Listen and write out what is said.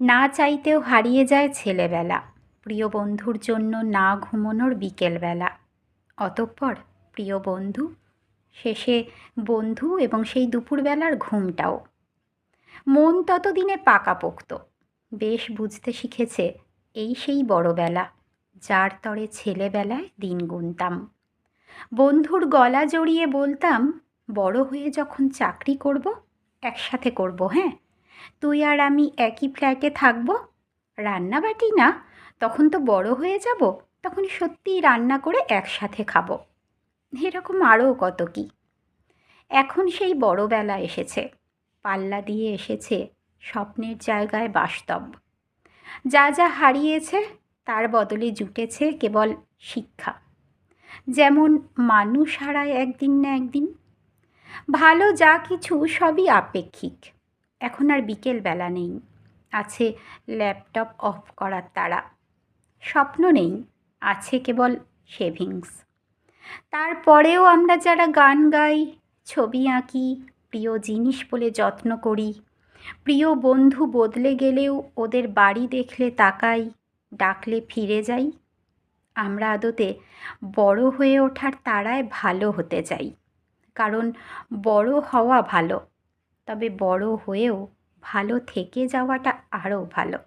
না চাইতেও হারিয়ে যায় ছেলেবেলা, প্রিয় বন্ধুর জন্য না ঘুমোনোর বিকেলবেলা। অতঃপর প্রিয় বন্ধু, শেষে বন্ধু এবং সেই দুপুরবেলার ঘুমটাও। মন ততদিনে পাকাপোক্ত, বেশ বুঝতে শিখেছে এই সেই বড়বেলা, যার তরে ছেলেবেলায় দিন গুনতাম। বন্ধুর গলা জড়িয়ে বলতাম, বড় হয়ে যখন চাকরি করব একসাথে করব, হ্যাঁ, তুই আর আমি একই ফ্ল্যাটে থাকবো। রান্নাবাটি না, তখন তো বড় হয়ে যাব, তখন সত্যিই রান্না করে একসাথে খাবো। এরকম আরও কত কি। এখন সেই বড়বেলা এসেছে, পাল্লা দিয়ে এসেছে স্বপ্নের জায়গায় বাস্তব। যা যা হারিয়েছে তার বদলে জুটেছে কেবল শিক্ষা। যেমন মানুষ হারায় একদিন না একদিন। ভালো যা কিছু সবই আপেক্ষিক। এখন আর বিকেলবেলা নেই, আছে ল্যাপটপ অফ করার তাড়া। স্বপ্ন নেই, আছে কেবল সেভিংস। তারপরেও আমরা যারা গান গাই, ছবি আঁকি, প্রিয় জিনিস বলে যত্ন করি, প্রিয় বন্ধু বদলে গেলেও ওদের বাড়ি দেখলে তাকাই, ডাকলে ফিরে যাই, আমরা আদতে বড় হয়ে ওঠার তাড়ায় ভালো হতে চাই। কারণ বড় হওয়া ভালো, তবে বড় হয়েও ভালো থেকে যাওয়াটা আরও ভালো।